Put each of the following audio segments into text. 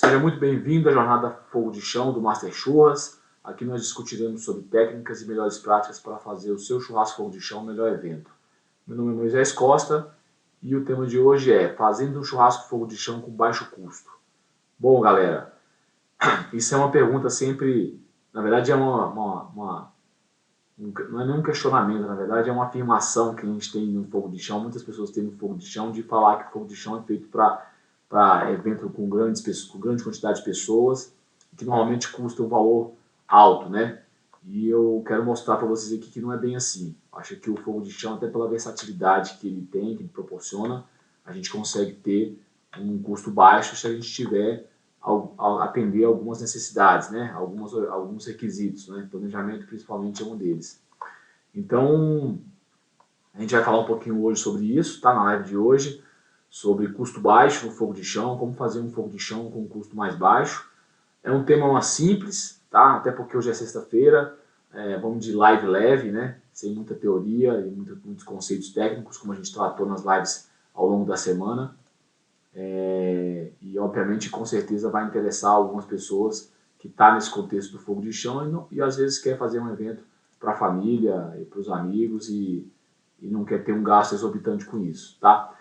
Seja muito bem-vindo à jornada Fogo de Chão do Master Churras. Aqui nós discutiremos sobre técnicas e melhores práticas para fazer o seu churrasco Fogo de Chão melhor evento. Meu nome é Moisés Costa e o tema de hoje é fazendo um churrasco Fogo de Chão com baixo custo. Bom, galera, isso é uma pergunta sempre, na verdade não é nenhum questionamento, na verdade é uma afirmação que a gente tem no Fogo de Chão, muitas pessoas têm no Fogo de Chão, de falar que o Fogo de Chão é feito para evento com grande quantidade de pessoas, que normalmente custa um valor alto, né? E eu quero mostrar para vocês aqui que não é bem assim. Acho que o Fogo de Chão, até pela versatilidade que ele tem, que ele proporciona, a gente consegue ter um custo baixo se a gente tiver atender algumas necessidades, né? Alguns requisitos, né? Planejamento principalmente é um deles. Então, a gente vai falar um pouquinho hoje sobre isso, tá? Na live de hoje, sobre custo baixo no fogo de chão, como fazer um fogo de chão com um custo mais baixo. É um tema mais simples, tá? Até porque hoje é sexta-feira, vamos de live leve, né? Sem muita teoria e muitos conceitos técnicos, como a gente tratou nas lives ao longo da semana. E obviamente, com certeza, vai interessar algumas pessoas que estão nesse contexto do fogo de chão e às vezes quer fazer um evento para a família e para os amigos e não quer ter um gasto exorbitante com isso, tá?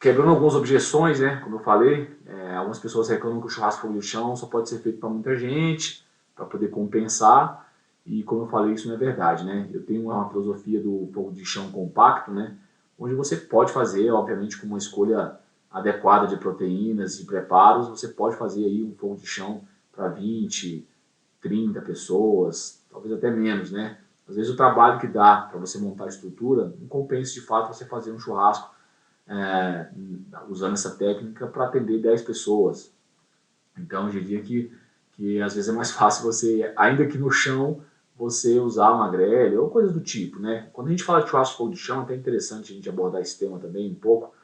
Quebrando algumas objeções, né? Como eu falei, algumas pessoas reclamam que o churrasco fogo de chão só pode ser feito para muita gente, para poder compensar, e como eu falei, isso não é verdade, né? Eu tenho uma filosofia do fogo de chão compacto, né? Onde você pode fazer, obviamente, com uma escolha adequada de proteínas e preparos, você pode fazer aí um fogo de chão para 20, 30 pessoas, talvez até menos, né? Às vezes o trabalho que dá para você montar a estrutura não compensa de fato você fazer um churrasco usando essa técnica para atender 10 pessoas. Então eu diria que às vezes é mais fácil você, ainda que no chão, você usar uma grelha ou coisas do tipo, né? Quando a gente fala de churrasco fogo de chão, é até interessante a gente abordar esse tema também um pouco.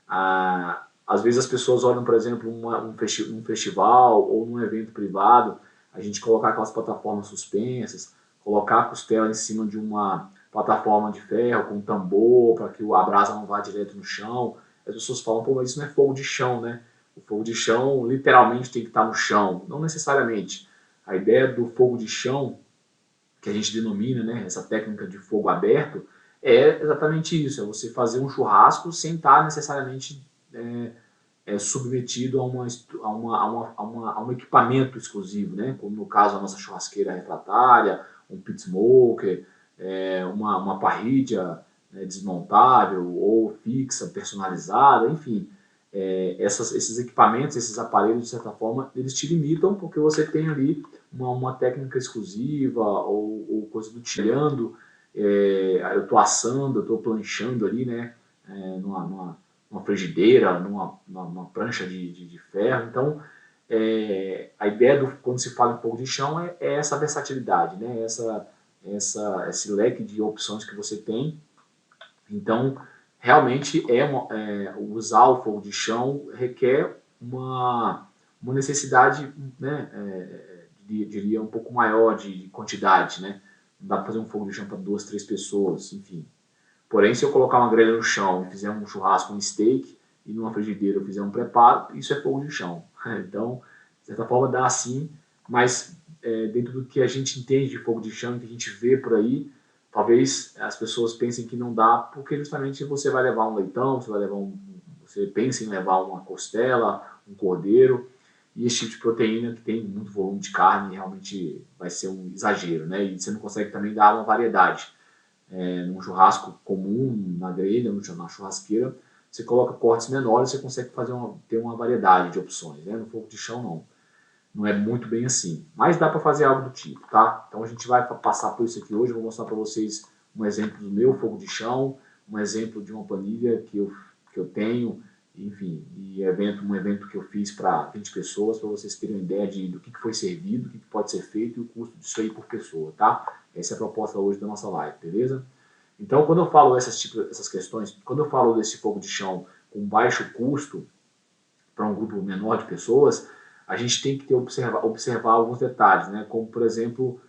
Às vezes as pessoas olham, por exemplo, um festival ou num evento privado, a gente colocar aquelas plataformas suspensas, colocar a costela em cima de uma plataforma de ferro com um tambor para que a brasa não vá direto no chão. As pessoas falam, pô, mas isso não é fogo de chão, né? O fogo de chão literalmente tem que estar no chão. Não necessariamente. A ideia do fogo de chão, que a gente denomina, né, essa técnica de fogo aberto, é exatamente isso, é você fazer um churrasco sem estar necessariamente submetido a um equipamento exclusivo, né, como no caso a nossa churrasqueira refratária, um pit smoker, uma parrilha, né, desmontável ou fixa, personalizada, enfim. Esses equipamentos, esses aparelhos, de certa forma, eles te limitam porque você tem ali uma técnica exclusiva ou coisa do tirando, eu estou assando, eu estou planchando ali, né, numa frigideira, numa prancha de ferro. Então, a ideia quando se fala em fogo de chão é essa versatilidade, né, esse leque de opções que você tem. Então, realmente usar o fogo de chão requer uma necessidade, né, diria um pouco maior de quantidade, né? Não dá para fazer um fogo de chão para 2, 3 pessoas, enfim. Porém, se eu colocar uma grelha no chão e fizer um churrasco, um steak, e numa frigideira eu fizer um preparo, isso é fogo de chão. Então, de certa forma, dá sim, mas dentro do que a gente entende de fogo de chão, que a gente vê por aí, talvez as pessoas pensem que não dá, porque justamente você vai levar um leitão, você pensa em levar uma costela, um cordeiro, e esse tipo de proteína que tem muito volume de carne realmente vai ser um exagero, né? E você não consegue também dar uma variedade. Num churrasco comum, na grelha, na churrasqueira, você coloca cortes menores, você consegue ter uma variedade de opções, né? No fogo de chão não é muito bem assim, mas dá para fazer algo do tipo, tá? Então a gente vai passar por isso aqui hoje, vou mostrar para vocês um exemplo do meu fogo de chão, um exemplo de uma planilha que eu tenho, enfim, e um evento que eu fiz para 20 pessoas, para vocês terem uma ideia do que foi servido, o que pode ser feito e o custo disso aí por pessoa, tá? Essa é a proposta hoje da nossa live, beleza? Então, quando eu falo essas questões, quando eu falo desse fogo de chão com baixo custo para um grupo menor de pessoas, a gente tem que observar alguns detalhes, né? Como, por exemplo,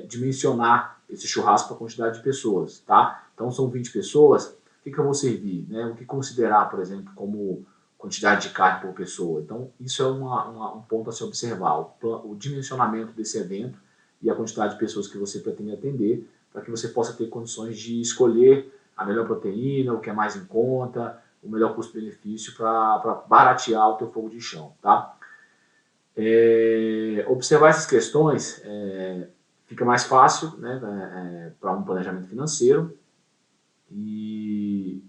dimensionar esse churrasco para a quantidade de pessoas, tá? Então, são 20 pessoas, o que eu vou servir, né? O que considerar, por exemplo, como quantidade de carne por pessoa. Então, isso é um ponto a se observar, o dimensionamento desse evento e a quantidade de pessoas que você pretende atender, para que você possa ter condições de escolher a melhor proteína, o que é mais em conta, o melhor custo-benefício para baratear o teu fogo de chão, tá? Observar essas questões fica mais fácil, né, para um planejamento financeiro. E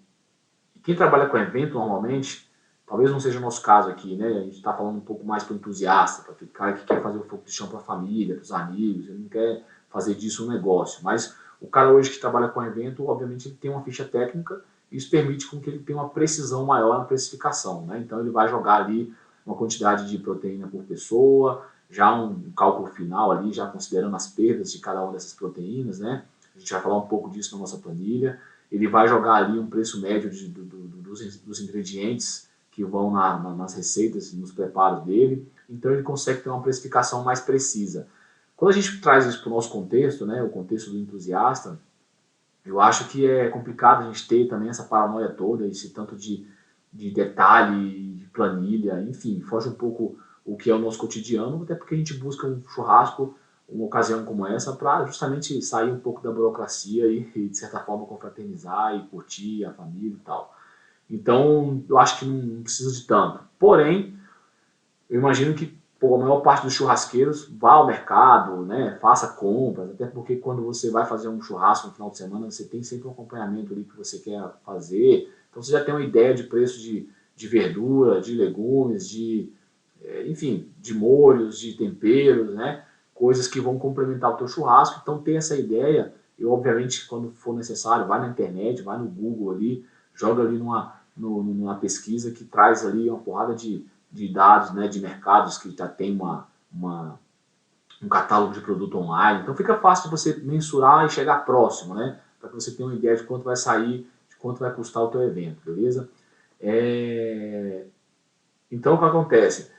quem trabalha com evento normalmente, talvez não seja o nosso caso aqui, né? A gente está falando um pouco mais para o entusiasta, para aquele cara que quer fazer o fogo de chão para a família, para os amigos, ele não quer fazer disso um negócio. Mas o cara hoje que trabalha com evento, obviamente ele tem uma ficha técnica e isso permite com que ele tenha uma precisão maior na precificação, né? Então ele vai jogar ali uma quantidade de proteína por pessoa, já um cálculo final ali, já considerando as perdas de cada uma dessas proteínas, né? A gente vai falar um pouco disso na nossa planilha. Ele vai jogar ali um preço médio dos ingredientes que vão nas receitas, nos preparos dele, então ele consegue ter uma precificação mais precisa. Quando a gente traz isso para o nosso contexto, né, o contexto do entusiasta, eu acho que é complicado a gente ter também essa paranoia toda, esse tanto de detalhe, de planilha, enfim, foge um pouco o que é o nosso cotidiano, até porque a gente busca um churrasco, uma ocasião como essa, para justamente sair um pouco da burocracia e, de certa forma, confraternizar e curtir a família e tal. Então, eu acho que não precisa de tanto. Porém, eu imagino que a maior parte dos churrasqueiros vá ao mercado, né, faça compras, até porque quando você vai fazer um churrasco no final de semana, você tem sempre um acompanhamento ali que você quer fazer. Então, você já tem uma ideia de preço de verdura, de legumes, enfim, de molhos, de temperos, né, coisas que vão complementar o teu churrasco. Então, ter essa ideia, e obviamente, quando for necessário, vai na internet, vai no Google ali, joga ali numa pesquisa que traz ali uma porrada de dados, né, de mercados que já tem um catálogo de produto online. Então fica fácil de você mensurar e chegar próximo, né, para que você tenha uma ideia de quanto vai sair, de quanto vai custar o teu evento, beleza? Então o que acontece?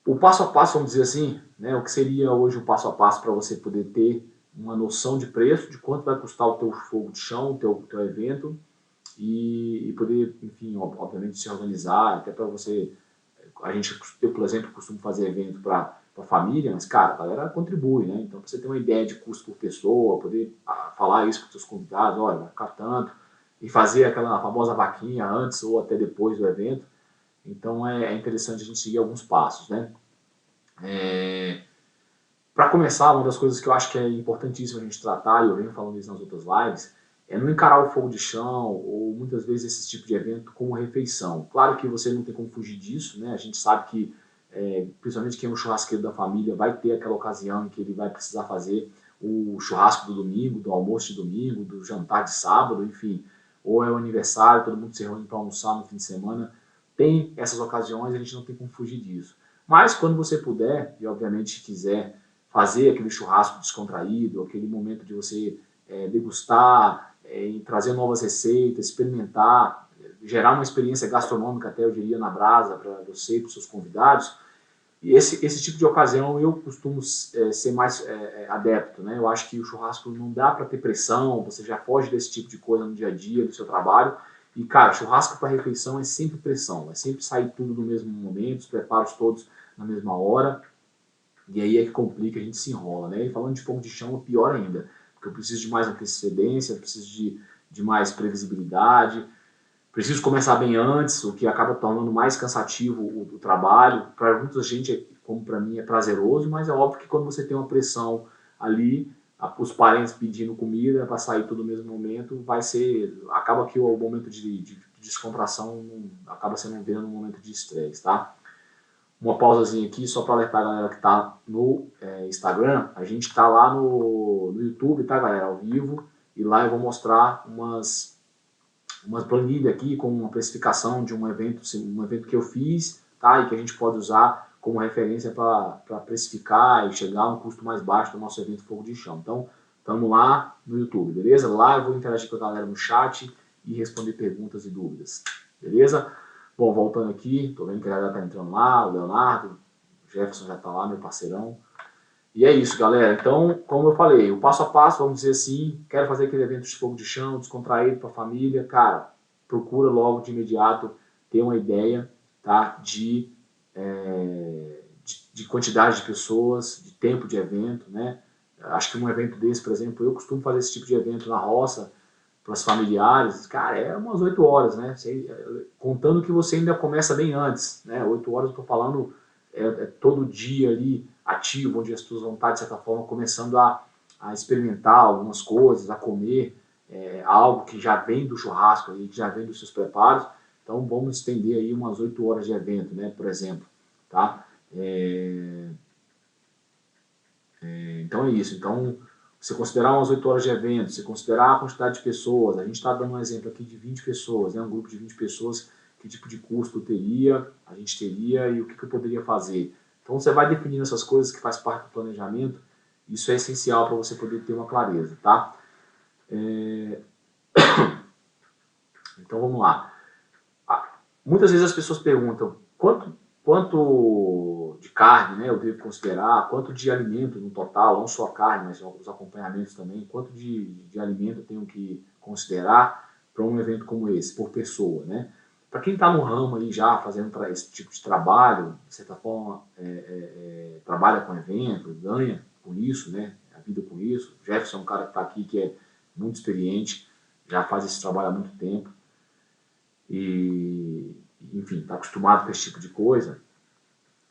O passo a passo, vamos dizer assim, né, o que seria hoje o passo a passo para você poder ter uma noção de preço, de quanto vai custar o teu fogo de chão, o teu evento, e poder, enfim, obviamente se organizar, até para você, eu, por exemplo, costumo fazer evento para família, mas, cara, a galera contribui, né? Então, pra você ter uma ideia de custo por pessoa, poder falar isso com os seus convidados, olha, vai ficar tanto, e fazer aquela famosa vaquinha antes ou até depois do evento. Então, é interessante a gente seguir alguns passos, né? Para começar, uma das coisas que eu acho que é importantíssimo a gente tratar, e eu venho falando isso nas outras lives, é não encarar o fogo de chão ou muitas vezes esse tipo de evento como refeição. Claro que você não tem como fugir disso, né? A gente sabe que, principalmente quem é um churrasqueiro da família, vai ter aquela ocasião em que ele vai precisar fazer o churrasco do domingo, do almoço de domingo, do jantar de sábado, enfim, ou é o aniversário, todo mundo se reúne para almoçar no fim de semana. Tem essas ocasiões, a gente não tem como fugir disso. Mas quando você puder, e obviamente quiser fazer aquele churrasco descontraído, aquele momento de você degustar, trazer novas receitas, experimentar, gerar uma experiência gastronômica até, eu diria, na brasa para você e para os seus convidados. E esse tipo de ocasião eu costumo ser mais adepto, né? Eu acho que o churrasco não dá para ter pressão, você já foge desse tipo de coisa no dia a dia do seu trabalho. E, cara, churrasco para refeição é sempre pressão, é sempre sair tudo no mesmo momento, os preparos todos na mesma hora. E aí é que complica, a gente se enrola, né? E falando de fogo de chão, é pior ainda, porque eu preciso de mais antecedência, eu preciso de mais previsibilidade, preciso começar bem antes, o que acaba tornando mais cansativo o trabalho. Para muita gente, como para mim, é prazeroso, mas é óbvio que quando você tem uma pressão ali, os parentes pedindo comida para sair tudo no mesmo momento, acaba que o momento de descontração acaba sendo um momento de estresse, tá? Uma pausazinha aqui, só para alertar a galera que está no Instagram, a gente está lá no YouTube, tá, galera, ao vivo, e lá eu vou mostrar uma planilha aqui com uma precificação de um evento que eu fiz, tá, e que a gente pode usar como referência para precificar e chegar a um custo mais baixo do nosso evento Fogo de Chão. Então, estamos lá no YouTube, beleza? Lá eu vou interagir com a galera no chat e responder perguntas e dúvidas, beleza? Bom, voltando aqui, tô vendo que a galera tá entrando lá, o Leonardo, o Jefferson já tá lá, meu parceirão. E é isso, galera. Então, como eu falei, o passo a passo, vamos dizer assim, quero fazer aquele evento de fogo de chão, descontraído para a família, cara, procura logo de imediato ter uma ideia, tá, de quantidade de pessoas, de tempo de evento, né? Acho que um evento desse, por exemplo, eu costumo fazer esse tipo de evento na roça, para os familiares, cara, é umas 8 horas, né? Contando que você ainda começa bem antes, né? 8 horas eu estou falando todo dia ali ativo, onde as pessoas vão estar, de certa forma, começando a experimentar algumas coisas, a comer algo que já vem do churrasco, ali, que já vem dos seus preparos. Então vamos estender aí umas 8 horas de evento, né? Por exemplo, tá? Então é isso. Então, você considerar umas 8 horas de evento, você considerar a quantidade de pessoas, a gente está dando um exemplo aqui de 20 pessoas, né? Um grupo de 20 pessoas, que tipo de custo teria, a gente teria e o que eu poderia fazer. Então você vai definindo essas coisas que faz parte do planejamento, isso é essencial para você poder ter uma clareza, tá? Então vamos lá. Muitas vezes as pessoas perguntam quanto de carne, né, eu devo considerar, quanto de alimento no total, não só a carne, mas os acompanhamentos também, quanto de alimento eu tenho que considerar para um evento como esse, por pessoa, né? Para quem está no ramo aí já fazendo esse tipo de trabalho, de certa forma, trabalha com evento, ganha com isso, né? A vida com isso. O Jefferson é um cara que está aqui que é muito experiente, já faz esse trabalho há muito tempo e, enfim, está acostumado com esse tipo de coisa.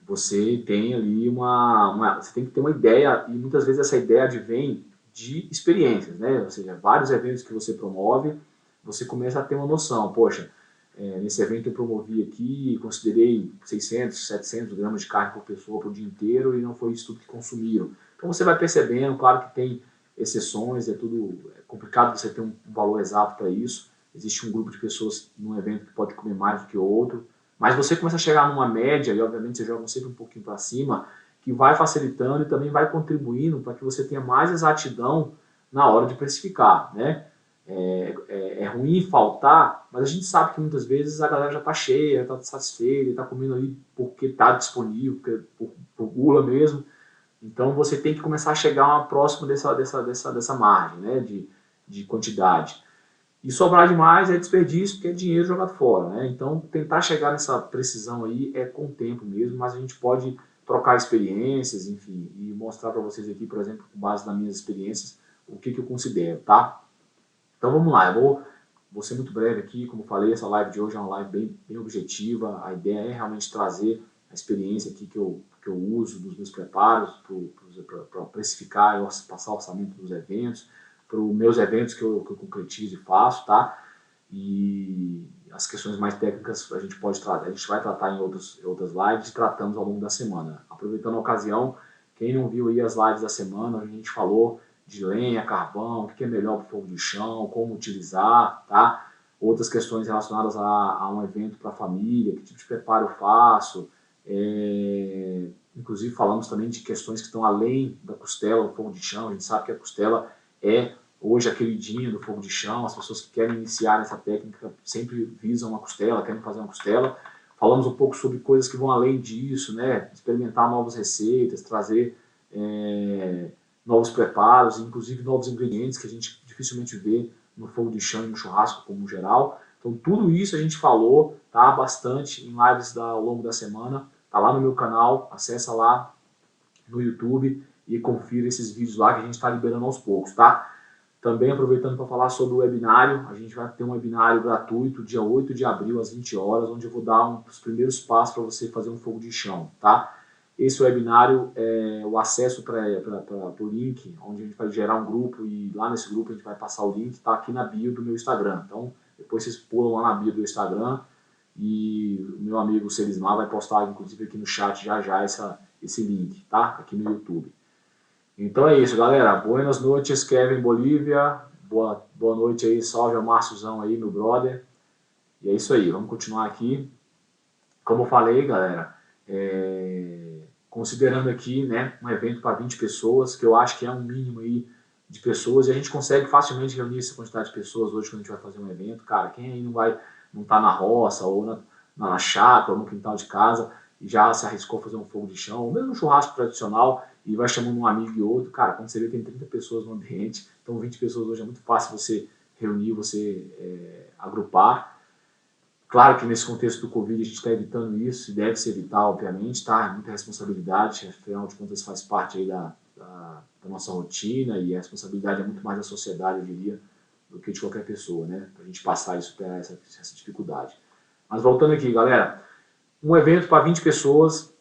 Você tem ali você tem que ter uma ideia, e muitas vezes essa ideia advém de experiências, né? Ou seja, vários eventos que você promove, você começa a ter uma noção, poxa, nesse evento eu promovi aqui, considerei 600, 700 gramas de carne por pessoa para o dia inteiro e não foi isso tudo que consumiram. Então você vai percebendo, claro que tem exceções, é complicado você ter um valor exato para isso, existe um grupo de pessoas num evento que pode comer mais do que o outro, mas você começa a chegar numa média, e obviamente você joga sempre um pouquinho para cima, que vai facilitando e também vai contribuindo para que você tenha mais exatidão na hora de precificar, né? É ruim faltar, mas a gente sabe que muitas vezes a galera já está cheia, está satisfeita, está comendo ali porque está disponível, por gula mesmo. Então você tem que começar a chegar próximo dessa margem, né, de quantidade. E sobrar demais é desperdício, porque é dinheiro jogado fora, né? Então, tentar chegar nessa precisão aí é com o tempo mesmo, mas a gente pode trocar experiências, enfim, e mostrar para vocês aqui, por exemplo, com base nas minhas experiências, o que eu considero, tá? Então, vamos lá, vou ser muito breve aqui, como falei, essa live de hoje é uma live bem objetiva, a ideia é realmente trazer a experiência aqui que eu uso dos meus preparos para precificar e passar o orçamento dos eventos, para os meus eventos que eu concretizo e faço, tá? E as questões mais técnicas a gente pode tratar, a gente vai tratar em outras lives e tratamos ao longo da semana. Aproveitando a ocasião, quem não viu aí as lives da semana, a gente falou de lenha, carvão, o que é melhor para o fogo de chão, como utilizar, tá? Outras questões relacionadas a um evento para a família, que tipo de preparo eu faço, inclusive falamos também de questões que estão além da costela, do fogo de chão. A gente sabe que a costela é hoje a queridinha do fogo de chão, as pessoas que querem iniciar nessa técnica sempre visam uma costela, querem fazer uma costela. Falamos um pouco sobre coisas que vão além disso, né? Experimentar novas receitas, trazer novos preparos, inclusive novos ingredientes que a gente dificilmente vê no fogo de chão e no churrasco como geral. Então tudo isso a gente falou, tá? Bastante em lives ao longo da semana. Tá lá no meu canal, acessa lá no YouTube e confira esses vídeos lá que a gente está liberando aos poucos, tá? Também aproveitando para falar sobre o webinário, a gente vai ter um webinário gratuito dia 8 de abril às 20 horas, onde eu vou dar os primeiros passos para você fazer um fogo de chão, tá? Esse webinário, o acesso para o link, onde a gente vai gerar um grupo e lá nesse grupo a gente vai passar o link, está aqui na bio do meu Instagram. Então, depois vocês pulam lá na bio do Instagram e o meu amigo Selismar vai postar, inclusive, aqui no chat já esse link, tá? Aqui no YouTube. Então é isso, galera. Buenas noites, Kevin Bolívia. Boa noite aí, salve ao Márciozão aí, meu brother. E é isso aí, vamos continuar aqui. Como eu falei, galera, considerando aqui, né, um evento para 20 pessoas, que eu acho que é um mínimo aí de pessoas, e a gente consegue facilmente reunir essa quantidade de pessoas hoje quando a gente vai fazer um evento. Cara, quem aí não tá na roça, ou na chácara, ou no quintal de casa, e já se arriscou a fazer um fogo de chão, ou mesmo um churrasco tradicional, e vai chamando um amigo e outro. Cara, quando você vê, tem 30 pessoas no ambiente, então 20 pessoas hoje é muito fácil você reunir, você agrupar. Claro que nesse contexto do Covid a gente está evitando isso, e deve se evitar, obviamente, tá? É muita responsabilidade, afinal de contas faz parte aí da nossa rotina, e a responsabilidade é muito mais da sociedade, eu diria, do que de qualquer pessoa, né? Pra gente passar e superar essa dificuldade. Mas voltando aqui, galera, um evento para 20 pessoas,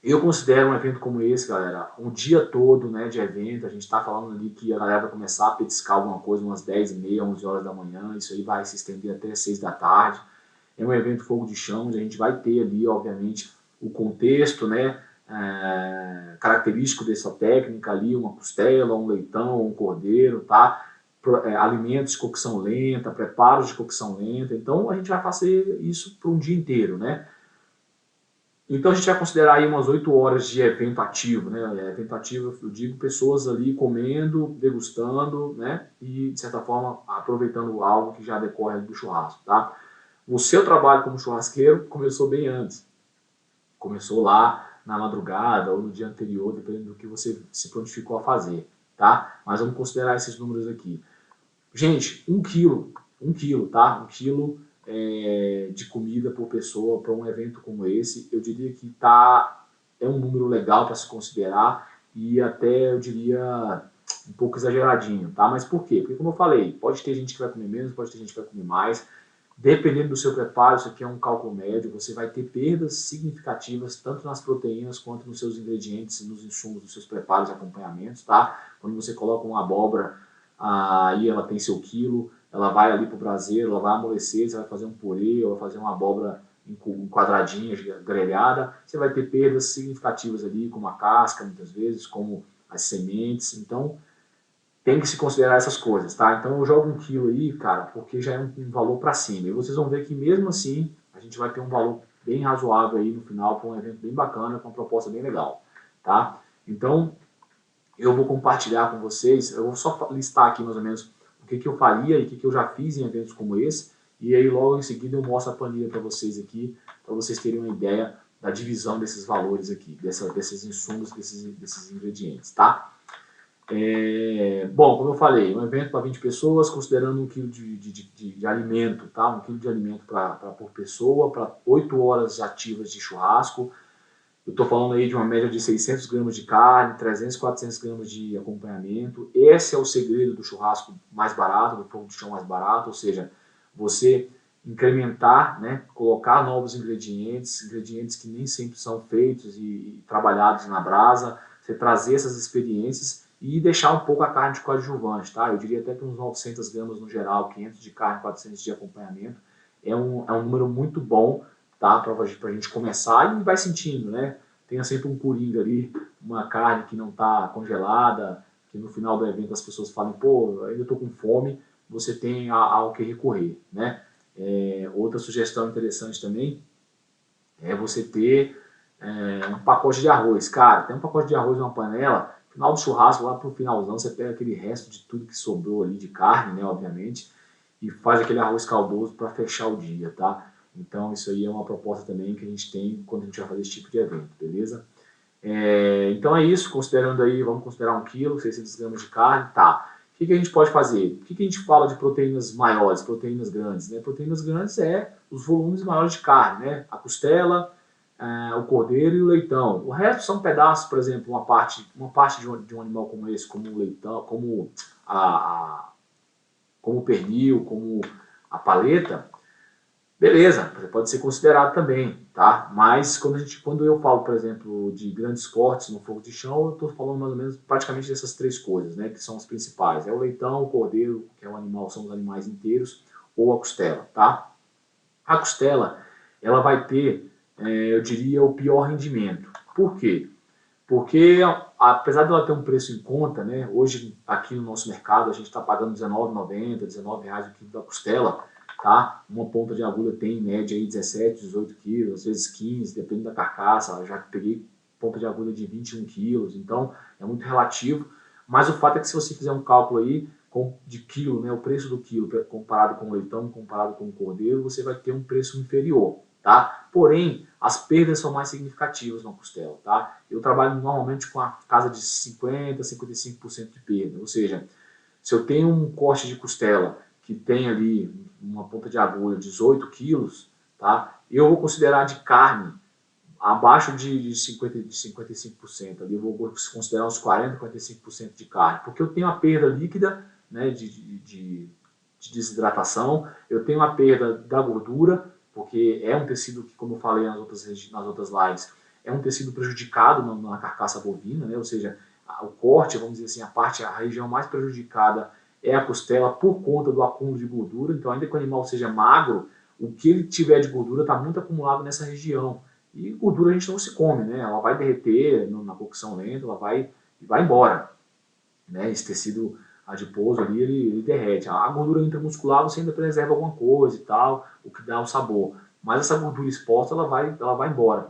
eu considero um evento como esse, galera, um dia todo, né, de evento. A gente está falando ali que a galera vai começar a petiscar alguma coisa umas 10h30, 11 horas da manhã, isso aí vai se estender até 6 da tarde. É um evento fogo de chão, onde a gente vai ter ali, obviamente, o contexto, né, característico dessa técnica ali, uma costela, um leitão, um cordeiro, tá? Alimentos de cocção lenta, preparos de cocção lenta. Então a gente vai fazer isso por um dia inteiro, né? Então a gente vai considerar aí umas 8 horas de evento ativo, né? Evento ativo, eu digo, pessoas ali comendo, degustando, né? E de certa forma aproveitando algo que já decorre do churrasco, tá? O seu trabalho como churrasqueiro começou bem antes. Começou lá na madrugada ou no dia anterior, dependendo do que você se prontificou a fazer, tá? Mas vamos considerar esses números aqui. Gente, 1 quilo, tá? 1 quilo de comida por pessoa para um evento como esse, eu diria que é um número legal para se considerar e até, eu diria, um pouco exageradinho, tá? Mas por quê? Porque, como eu falei, pode ter gente que vai comer menos, pode ter gente que vai comer mais. Dependendo do seu preparo, isso aqui é um cálculo médio, você vai ter perdas significativas tanto nas proteínas quanto nos seus ingredientes e nos insumos dos seus preparos e acompanhamentos, tá? Quando você coloca uma abóbora, aí ela tem seu quilo, ela vai ali pro braseiro, ela vai amolecer, você vai fazer um purê, ou vai fazer uma abóbora em quadradinhas, grelhada, você vai ter perdas significativas ali, como a casca, muitas vezes, como as sementes. Então, tem que se considerar essas coisas, tá? Então eu jogo 1 quilo aí, cara, porque já é um valor para cima. E vocês vão ver que mesmo assim, a gente vai ter um valor bem razoável aí no final, para um evento bem bacana, com uma proposta bem legal, tá? Então, eu vou compartilhar com vocês, eu vou só listar aqui mais ou menos o que eu faria e o que eu já fiz em eventos como esse, e aí logo em seguida eu mostro a planilha para vocês aqui, para vocês terem uma ideia da divisão desses valores aqui, desses insumos, desses ingredientes, tá? Bom, como eu falei, um evento para 20 pessoas, considerando 1 quilo de alimento, tá? 1 quilo de alimento por pessoa, para 8 horas ativas de churrasco. Eu estou falando aí de uma média de 600 gramas de carne, 300, 400 gramas de acompanhamento. Esse é o segredo do churrasco mais barato, do fogo de chão mais barato, ou seja, você incrementar, né, colocar novos ingredientes, ingredientes que nem sempre são feitos e trabalhados na brasa, você trazer essas experiências e deixar um pouco a carne de coadjuvante, tá? Eu diria até que uns 900 gramas no geral, 500 de carne, 400 de acompanhamento. É um número muito bom, tá? Para a gente começar e vai sentindo, né? Tenha sempre um coringa ali, uma carne que não está congelada, que no final do evento as pessoas falam, pô, ainda estou com fome, você tem ao que recorrer, né? Outra sugestão interessante também é você ter um pacote de arroz. Cara, tem um pacote de arroz numa panela, no final do churrasco, lá pro finalzão, você pega aquele resto de tudo que sobrou ali de carne, né, obviamente, e faz aquele arroz caldoso para fechar o dia, tá? Então isso aí é uma proposta também que a gente tem quando a gente vai fazer esse tipo de evento, beleza? Então é isso, considerando aí, vamos considerar 1 quilo, 600 gramas de carne, tá. O que a gente pode fazer? O que a gente fala de proteínas maiores, proteínas grandes? Né? Proteínas grandes é os volumes maiores de carne, né? A costela, o cordeiro e o leitão. O resto são pedaços, por exemplo, uma parte de um animal como esse, como o leitão, como o pernil, como a paleta, beleza, pode ser considerado também, tá? Mas quando eu falo, por exemplo, de grandes cortes no fogo de chão, eu estou falando mais ou menos praticamente dessas 3 coisas, né? Que são as principais. É o leitão, o cordeiro, que é o animal, são os animais inteiros, ou a costela, tá? A costela, ela vai ter, eu diria, o pior rendimento. Por quê? Porque, apesar dela ter um preço em conta, né? Hoje, aqui no nosso mercado, a gente está pagando R$19,90, R$19 o quilo da costela, tá? Uma ponta de agulha tem em média aí 17, 18 quilos, às vezes 15, depende da carcaça. Eu já peguei ponta de agulha de 21 quilos, então é muito relativo. Mas o fato é que se você fizer um cálculo aí de quilo, né, o preço do quilo comparado com o leitão, comparado com o cordeiro, você vai ter um preço inferior, tá? Porém, as perdas são mais significativas na costela, tá? Eu trabalho normalmente com a casa de 50% a 55% de perda, ou seja, se eu tenho um corte de costela que tem ali uma ponta de agulha 18 quilos, tá? Eu vou considerar de carne abaixo de 55%, ali eu vou considerar uns 40, 45% de carne, porque eu tenho a perda líquida, né, de desidratação, eu tenho a perda da gordura, porque é um tecido que, como eu falei nas outras lives, é um tecido prejudicado na carcaça bovina, né, ou seja, o corte, vamos dizer assim, a região mais prejudicada é a costela por conta do acúmulo de gordura, então ainda que o animal seja magro, o que ele tiver de gordura está muito acumulado nessa região. E gordura a gente não se come, né? Ela vai derreter na cocção lenta, ela vai embora, né? Esse tecido adiposo ali, ele derrete. A gordura intramuscular você ainda preserva alguma coisa e tal, o que dá o sabor. Mas essa gordura exposta, ela vai embora,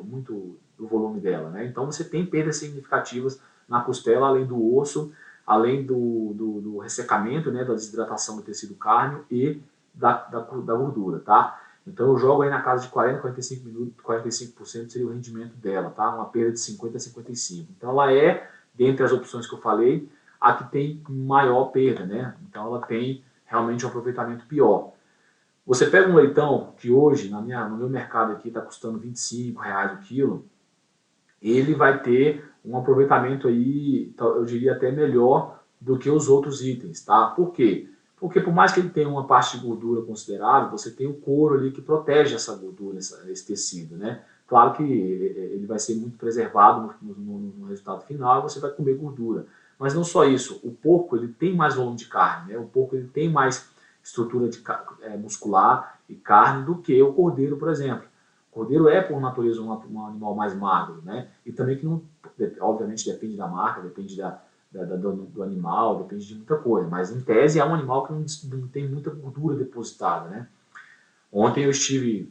muito do volume dela, né? Então você tem perdas significativas na costela, além do osso, além do ressecamento, né? Da desidratação do tecido cárneo e da gordura, tá? Então eu jogo aí na casa de 40, 45 minutos, 45% seria o rendimento dela, tá? Uma perda de 50 a 55. Então ela é, dentre as opções que eu falei, a que tem maior perda, né? Então ela tem realmente um aproveitamento pior. Você pega um leitão que hoje, no meu mercado aqui, está custando R$ 25 o quilo, ele vai ter um aproveitamento aí, eu diria até melhor do que os outros itens, tá? Por quê? Porque por mais que ele tenha uma parte de gordura considerável, você tem o couro ali que protege essa gordura, esse tecido, né? Claro que ele vai ser muito preservado no resultado final, você vai comer gordura. Mas não só isso, o porco ele tem mais volume de carne, né? O porco ele tem mais estrutura muscular e carne do que o cordeiro, por exemplo. O cordeiro é, por natureza, um animal mais magro, né? E também que não, obviamente depende da marca, depende do animal, depende de muita coisa, mas em tese é um animal que não tem muita gordura depositada, né? Ontem eu estive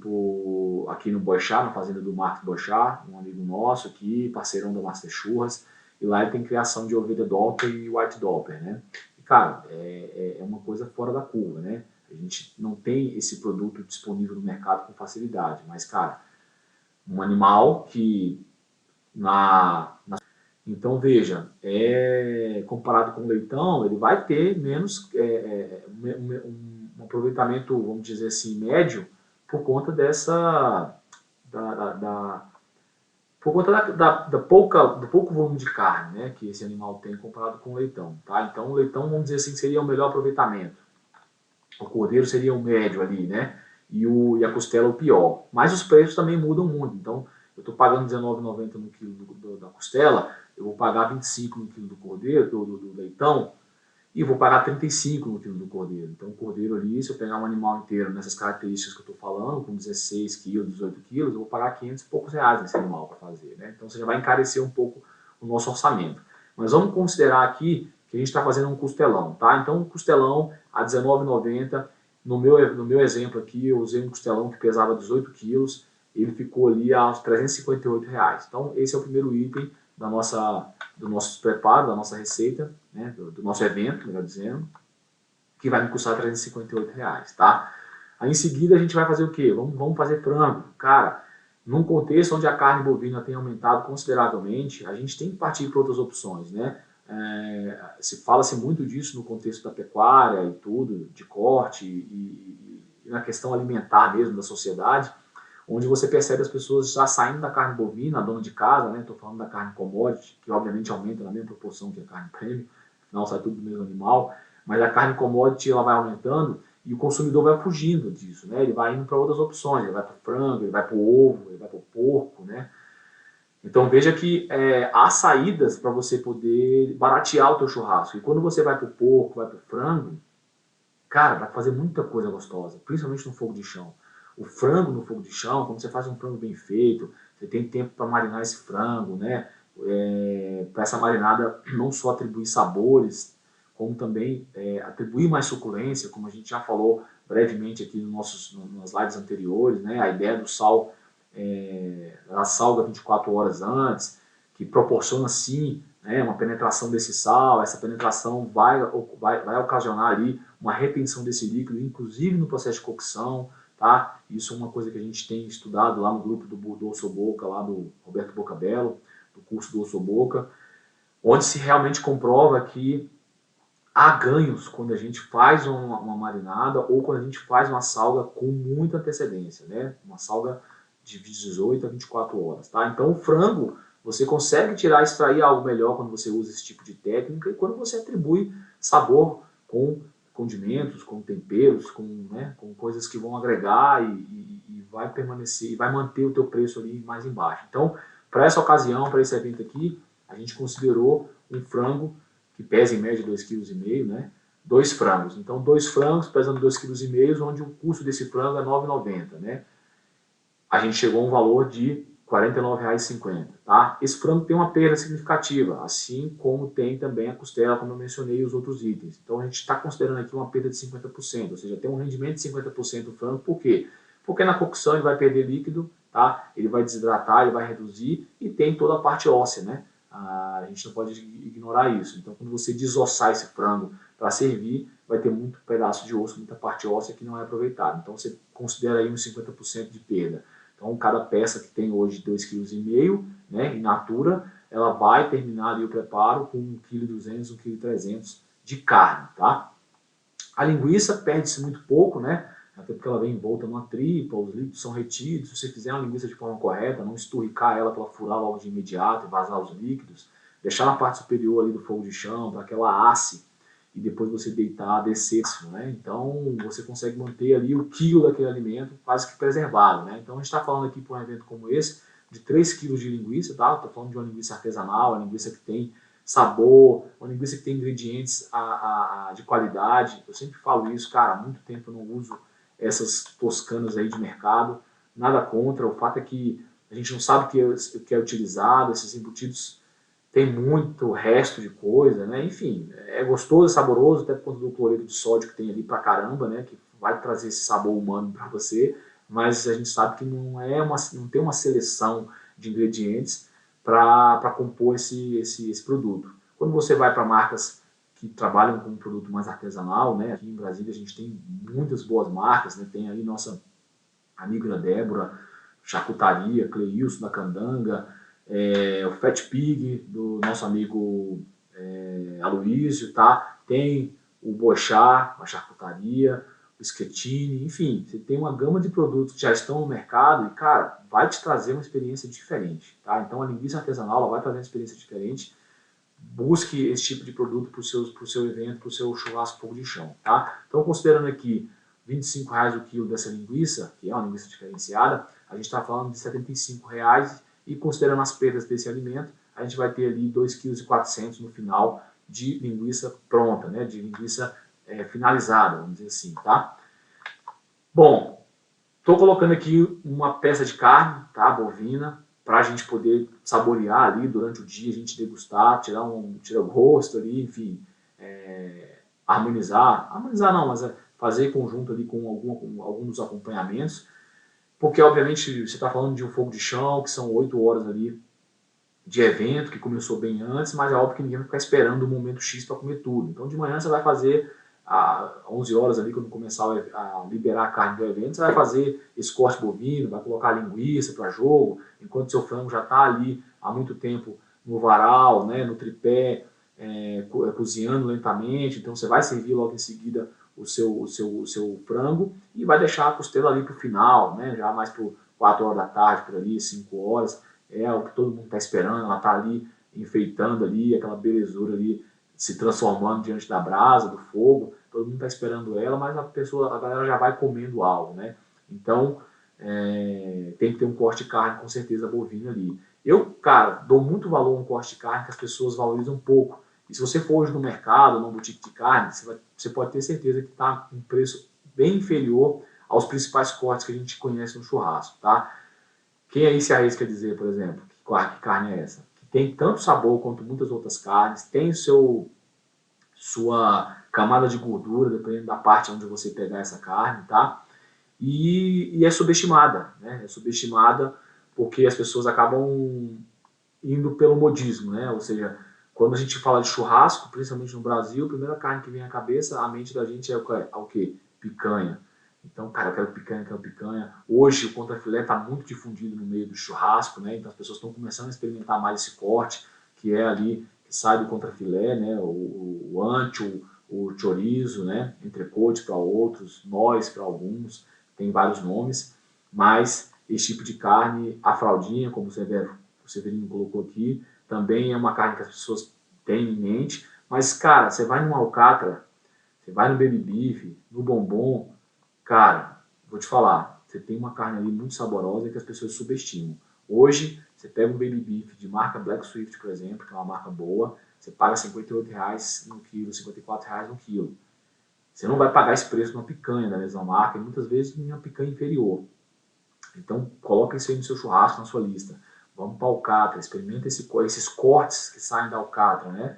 aqui no Boixá, na fazenda do Marcos Boixá, um amigo nosso aqui, parceirão da Master Churras, e lá ele tem criação de ovelha Doppler e White Doppler, né? E, cara, é uma coisa fora da curva, né? A gente não tem esse produto disponível no mercado com facilidade, mas, cara, um animal que então, veja, comparado com o leitão, ele vai ter menos um aproveitamento, vamos dizer assim, médio, por conta por conta do pouco volume de carne, né, que esse animal tem comparado com o leitão. Tá? Então, o leitão, vamos dizer assim, seria o melhor aproveitamento. O cordeiro seria o médio ali, né? E a costela o pior. Mas os preços também mudam muito. Então, eu estou pagando R$19,90 no quilo da costela, eu vou pagar 25 no quilo do cordeiro, do leitão, e vou pagar 35 no quilo do cordeiro. Então, o cordeiro ali, se eu pegar um animal inteiro nessas características que eu estou falando, com 16 quilos, 18 quilos, eu vou pagar 500 e poucos reais nesse animal para fazer, né? Então, você já vai encarecer um pouco o nosso orçamento. Mas vamos considerar aqui que a gente está fazendo um costelão, tá? Então, um costelão a R$19,90. No meu exemplo aqui, eu usei um costelão que pesava 18 quilos, ele ficou ali aos R$358. Então, esse é o primeiro item do nosso preparo, da nossa receita, né, do nosso evento, melhor dizendo, que vai me custar R$358, tá? Aí em seguida a gente vai fazer o quê? Vamos fazer frango. Cara, num contexto onde a carne bovina tem aumentado consideravelmente, a gente tem que partir para outras opções, né? Fala-se muito disso no contexto da pecuária e tudo, de corte e na questão alimentar mesmo da sociedade, onde você percebe as pessoas já saindo da carne bovina, a dona de casa, né? Estou falando da carne commodity, que obviamente aumenta na mesma proporção que a carne premium, afinal sai tudo do mesmo animal, mas a carne commodity ela vai aumentando e o consumidor vai fugindo disso, né? Ele vai indo para outras opções, ele vai para o frango, ele vai para o ovo, ele vai para o porco, né? Então veja que há saídas para você poder baratear o teu churrasco. E quando você vai para o porco, vai para o frango, cara, dá para fazer muita coisa gostosa, principalmente no fogo de chão. O frango no fogo de chão, quando você faz um frango bem feito, você tem tempo para marinar esse frango, né? Para essa marinada não só atribuir sabores, como também atribuir mais suculência, como a gente já falou brevemente aqui nas lives anteriores, né? A ideia do sal, ela salga 24 horas antes, que proporciona sim, né, uma penetração desse sal, essa penetração vai ocasionar ali uma retenção desse líquido, inclusive no processo de cocção, tá? tá? Isso é uma coisa que a gente tem estudado lá no grupo do Ossoboca, lá do Roberto Bocabello, do curso do Ossoboca, onde se realmente comprova que há ganhos quando a gente faz uma marinada ou quando a gente faz uma salga com muita antecedência, né? Uma salga de 18 a 24 horas, tá? Então o frango, você consegue extrair algo melhor quando você usa esse tipo de técnica e quando você atribui sabor com condimentos, com temperos, com coisas que vão agregar e vai permanecer, e vai manter o teu preço ali mais embaixo. Então, para essa ocasião, para esse evento aqui, a gente considerou um frango que pesa em média 2,5 kg, né? 2 frangos. Então, 2 frangos pesando 2,5 kg, onde o custo desse frango é R$ 9,90, né? A gente chegou a um valor de R$ 49,50, tá? Esse frango tem uma perda significativa, assim como tem também a costela, como eu mencionei, e os outros itens. Então, a gente está considerando aqui uma perda de 50%, ou seja, tem um rendimento de 50% do frango. Por quê? Porque na cocção ele vai perder líquido, tá? Ele vai desidratar, ele vai reduzir e tem toda a parte óssea, né? A gente não pode ignorar isso. Então, quando você desossar esse frango para servir, vai ter muito pedaço de osso, muita parte óssea que não é aproveitada. Então, você considera aí uns 50% de perda. Então, cada peça que tem hoje 2,5 kg, né, in natura, ela vai terminar ali o preparo com 1,2 kg, 1,3 kg de carne, tá? A linguiça perde-se muito pouco, né? Até porque ela vem envolta numa tripa, os líquidos são retidos. Se você fizer uma linguiça de forma correta, não esturricar ela para furar logo de imediato e vazar os líquidos, deixar na parte superior ali do fogo de chão para que ela asse e depois você deitar, descer, né? Então você consegue manter ali o quilo daquele alimento quase que preservado, né? Então a gente está falando aqui para um evento como esse de 3 quilos de linguiça, tá? Estou falando de uma linguiça artesanal, uma linguiça que tem sabor, uma linguiça que tem ingredientes de qualidade. Eu sempre falo isso, cara, há muito tempo eu não uso essas toscanas aí de mercado, nada contra, o fato é que a gente não sabe o que é utilizado, esses embutidos tem muito resto de coisa, né? Enfim, é gostoso, é saboroso, até por conta do cloreto de sódio que tem ali pra caramba, né? Que vai trazer esse sabor humano para você, mas a gente sabe que não tem uma seleção de ingredientes para compor esse produto. Quando você vai para marcas que trabalham com um produto mais artesanal, né? Aqui em Brasília a gente tem muitas boas marcas, né? Tem aí nossa amiga Débora, Charcutaria, Cleilson da Candanga, o Fat Pig do nosso amigo Aloísio, tá? Tem o Bochá, a charcutaria, o Schettini, enfim, você tem uma gama de produtos que já estão no mercado e, cara, vai te trazer uma experiência diferente, tá? Então a linguiça artesanal ela vai trazer uma experiência diferente. Busque esse tipo de produto para o seu evento, para o seu churrasco fogo de chão, tá? Então, considerando aqui R$ 25,00 o quilo dessa linguiça, que é uma linguiça diferenciada, a gente está falando de R$ 75,00 e considerando as perdas desse alimento, a gente vai ter ali 2,4 kg no final de linguiça pronta, né? De linguiça finalizada, vamos dizer assim, tá? Bom, estou colocando aqui uma peça de carne, tá? Bovina, para a gente poder saborear ali durante o dia, a gente degustar, tirar o gosto ali, enfim, harmonizar não, mas fazer conjunto ali com algum dos acompanhamentos, porque obviamente você está falando de um fogo de chão, que são 8 horas ali de evento, que começou bem antes, mas é óbvio que ninguém vai ficar esperando o momento X para comer tudo. Então de manhã você vai fazer às 11 horas ali, quando começar a liberar a carne do evento, você vai fazer esse corte bovino, vai colocar linguiça para jogo, enquanto seu frango já está ali há muito tempo no varal, né, no tripé, cozinhando lentamente. Então você vai servir logo em seguida o seu frango e vai deixar a costela ali para o final, né, já mais por 4 horas da tarde, por ali, 5 horas. É o que todo mundo está esperando, ela está ali enfeitando ali, aquela belezura ali, se transformando diante da brasa, do fogo, todo mundo está esperando ela, mas a galera já vai comendo algo, né? Então, tem que ter um corte de carne, com certeza, bovino ali. Eu, cara, dou muito valor a um corte de carne que as pessoas valorizam um pouco. E se você for hoje no mercado, num boutique de carne, você pode ter certeza que está um preço bem inferior aos principais cortes que a gente conhece no churrasco, tá? Quem aí se arrisca a dizer, por exemplo, que carne é essa? Que tem tanto sabor quanto muitas outras carnes, tem sua camada de gordura, dependendo da parte onde você pegar essa carne, tá? E é subestimada, né? É subestimada porque as pessoas acabam indo pelo modismo, né? Ou seja, quando a gente fala de churrasco, principalmente no Brasil, a primeira carne que vem à cabeça, a mente da gente é o quê? Picanha. Então, cara, eu quero picanha, quero picanha. Hoje o contrafilé está muito difundido no meio do churrasco, né? Então as pessoas estão começando a experimentar mais esse corte, que é ali, que sai do contrafilé, né? O ancho, o chorizo, né? Entrecote para outros, nós para alguns, tem vários nomes. Mas esse tipo de carne, a fraldinha, como o Severino colocou aqui, também é uma carne que as pessoas têm em mente. Mas, cara, você vai no alcatra, você vai no baby beef, no bombom, cara, vou te falar, você tem uma carne ali muito saborosa que as pessoas subestimam. Hoje, você pega um baby beef de marca Black Swift, por exemplo, que é uma marca boa, você paga R$ 58 no quilo, R$ 54 no quilo. Você não vai pagar esse preço numa picanha da mesma marca, e muitas vezes em uma picanha inferior. Então, coloca isso aí no seu churrasco, na sua lista. Vamos para a alcatra, experimenta esses cortes que saem da alcatra, né?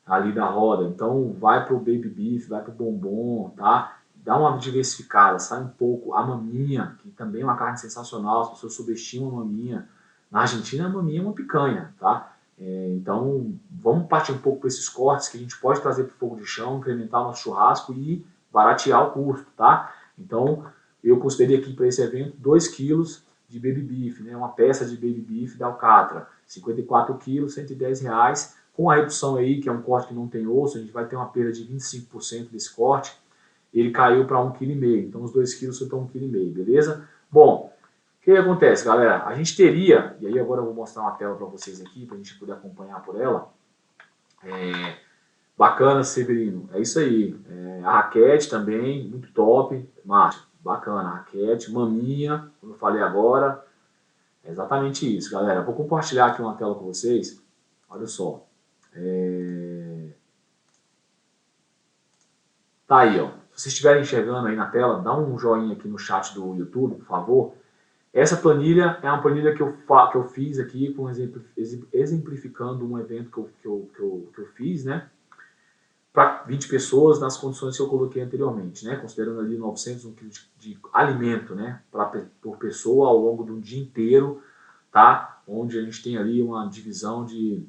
Ali da roda. Então, vai para o baby beef, vai para o bombom, tá? Dá uma diversificada, sai um pouco. A maminha, que também é uma carne sensacional, as pessoas subestimam a maminha. Na Argentina, a maminha é uma picanha, tá? Então, vamos partir um pouco para esses cortes que a gente pode trazer para o fogo de chão, incrementar o nosso churrasco e baratear o custo, tá? Então, eu considerei aqui para esse evento 2 quilos de baby beef, né? Uma peça de baby beef da alcatra, 54 quilos, R$ 110. Com a redução aí, que é um corte que não tem osso, a gente vai ter uma perda de 25% desse corte. Ele caiu para 1,5 kg. Então os 2 quilos foi para 1,5 kg, beleza? Bom, o que acontece, galera? A gente teria, e aí agora eu vou mostrar uma tela para vocês aqui, para a gente poder acompanhar por ela. Bacana, Severino. É isso aí. A raquete também, muito top. Márcio, bacana. Raquete, maminha, como eu falei agora. É exatamente isso, galera. Vou compartilhar aqui uma tela com vocês. Olha só. Tá aí, ó. Se vocês estiverem enxergando aí na tela, dá um joinha aqui no chat do YouTube, por favor. Essa planilha é uma planilha que eu fiz aqui, exemplificando um evento que eu fiz, né? Para 20 pessoas nas condições que eu coloquei anteriormente, né? Considerando ali 900 kg de alimento, né? Por pessoa ao longo de um dia inteiro, tá? Onde a gente tem ali uma divisão de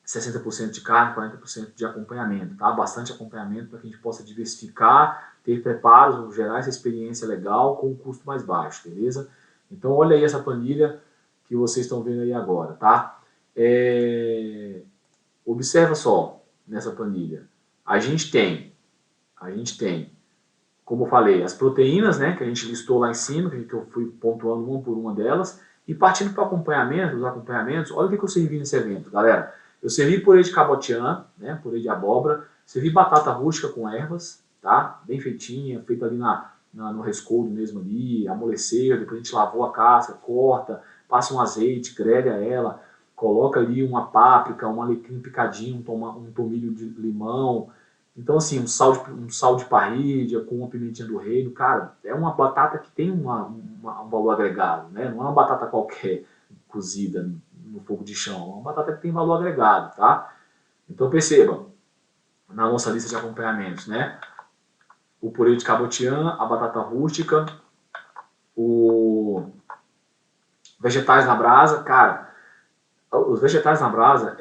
60% de carne, 40% de acompanhamento, tá? Bastante acompanhamento para que a gente possa diversificar, ter preparos, gerar essa experiência legal com um custo mais baixo, beleza? Então olha aí essa planilha que vocês estão vendo aí agora, tá? Observa só nessa planilha. A gente tem, como eu falei, as proteínas, né, que a gente listou lá em cima, que eu fui pontuando uma por uma delas, e partindo para acompanhamento, os acompanhamentos, olha o que eu servi nesse evento, galera. Eu servi purê de cabotiã, né, purê de abóbora, servi batata rústica com ervas, tá, bem feitinha, feita ali no rescoldo mesmo ali, amoleceu, depois a gente lavou a casca, corta, passa um azeite, grelha ela, coloca ali uma páprica, um alecrim picadinho, um tomilho de limão. Então, assim, um sal de parrídia com uma pimentinha do reino, cara, é uma batata que tem um valor agregado, né? Não é uma batata qualquer cozida no fogo de chão, é uma batata que tem valor agregado, tá? Então, perceba, na nossa lista de acompanhamentos, né? O purê de cabotiã, a batata rústica, o vegetais na brasa, cara, os vegetais na brasa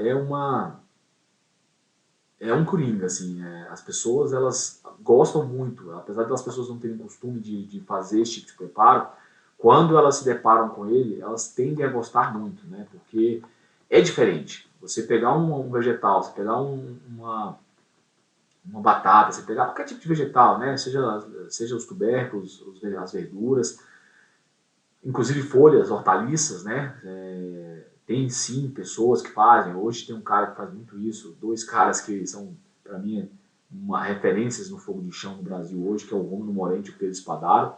é um coringa, assim, as pessoas, elas gostam muito, apesar das pessoas não terem costume de fazer esse tipo de preparo, quando elas se deparam com ele, elas tendem a gostar muito, né, porque é diferente. Você pegar um vegetal, você pegar uma batata, você pegar qualquer tipo de vegetal, né, seja os tubérculos, as verduras, inclusive folhas, hortaliças, né, tem sim pessoas que fazem, hoje tem um cara que faz muito isso, 2 caras que são, para mim, referências no fogo de chão no Brasil hoje, que é o Rômulo Morente e o Pedro Espadaro.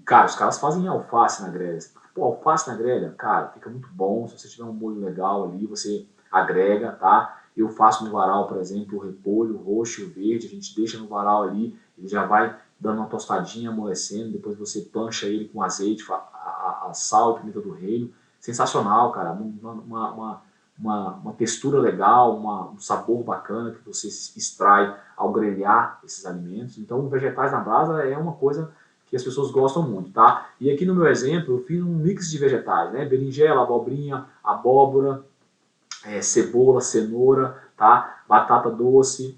Cara, os caras fazem alface na grelha. Pô, alface na grelha, cara, fica muito bom. Se você tiver um molho legal ali, você agrega, tá? Eu faço no varal, por exemplo, o repolho, o roxo e o verde. A gente deixa no varal ali, ele já vai dando uma tostadinha, amolecendo. Depois você plancha ele com azeite, a sal e pimenta do reino. Sensacional, cara. Uma textura legal, um sabor bacana que você extrai ao grelhar esses alimentos. Então, vegetais na brasa é uma coisa que as pessoas gostam muito, tá? E aqui no meu exemplo, eu fiz um mix de vegetais, né? Berinjela, abobrinha, abóbora, cebola, cenoura, tá? Batata doce.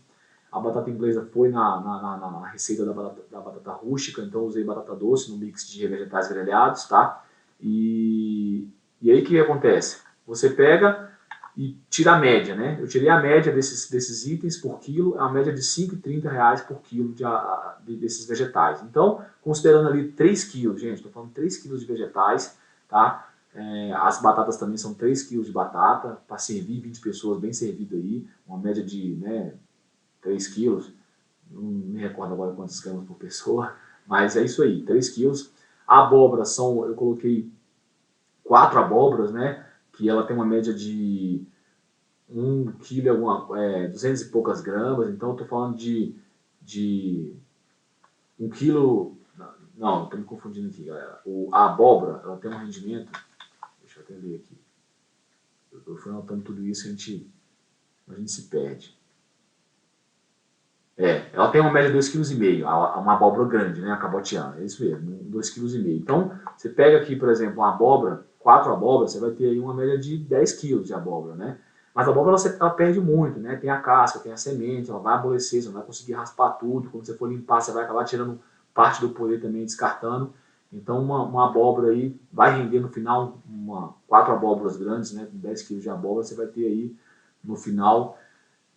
A batata inglesa foi na receita da batata rústica, então usei batata doce no mix de vegetais grelhados, tá? E aí o que acontece? Você pega e tira a média, né? Eu tirei a média desses itens por quilo, a média de R$ 5,30 por quilo desses vegetais. Então, considerando ali 3 quilos, gente, estou falando 3 quilos de vegetais, tá? As batatas também são 3 quilos de batata, para servir 20 pessoas, bem servido aí, uma média de 3 quilos, não me recordo agora quantos gramas por pessoa, mas é isso aí, 3 quilos. A abóbora eu coloquei 4 abóboras, né? Que ela tem uma média de 1 quilo, 200 e poucas gramas, então eu estou falando de 1 quilo, não, estou me confundindo aqui, galera. A abóbora, ela tem um rendimento, deixa eu até ver aqui, eu fui anotando tudo isso e a gente se perde. Ela tem uma média de 2,5 kg, uma abóbora grande, né, a cabotiana, é isso mesmo, 2,5 kg. Então, você pega aqui, por exemplo, uma abóbora, 4 abóboras, você vai ter aí uma média de 10 kg de abóbora, né? Mas a abóbora ela perde muito, né? Tem a casca, tem a semente, ela vai amolecer, você não vai conseguir raspar tudo, quando você for limpar, você vai acabar tirando parte do poder também, descartando. Então, uma abóbora aí vai render no final 4 abóboras grandes, né, com 10 kg de abóbora, você vai ter aí no final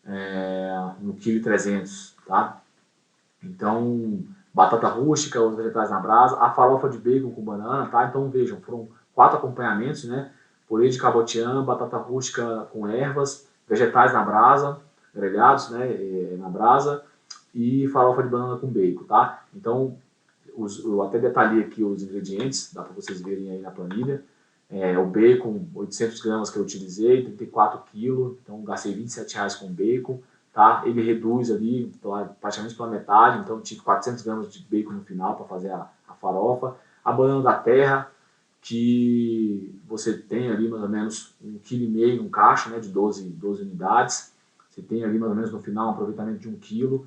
1,3 kg, tá? Então, batata rústica, os vegetais na brasa, a farofa de bacon com banana, tá? Então, vejam, foram 4 acompanhamentos, né? Purê de cabotiã, batata rústica com ervas, vegetais na brasa, grelhados, né? Na brasa, e farofa de banana com bacon, tá? Então, eu até detalhei aqui os ingredientes, dá para vocês verem aí na planilha. O bacon, 800 gramas que eu utilizei, 34 quilos, então gastei R$ 27 com bacon, tá? Ele reduz ali praticamente pela metade, então tive 400 gramas de bacon no final para fazer a farofa. A banana da terra, que você tem ali mais ou menos 1,5 kg um cacho, né, de 12 unidades. Você tem ali mais ou menos no final um aproveitamento de 1 kg.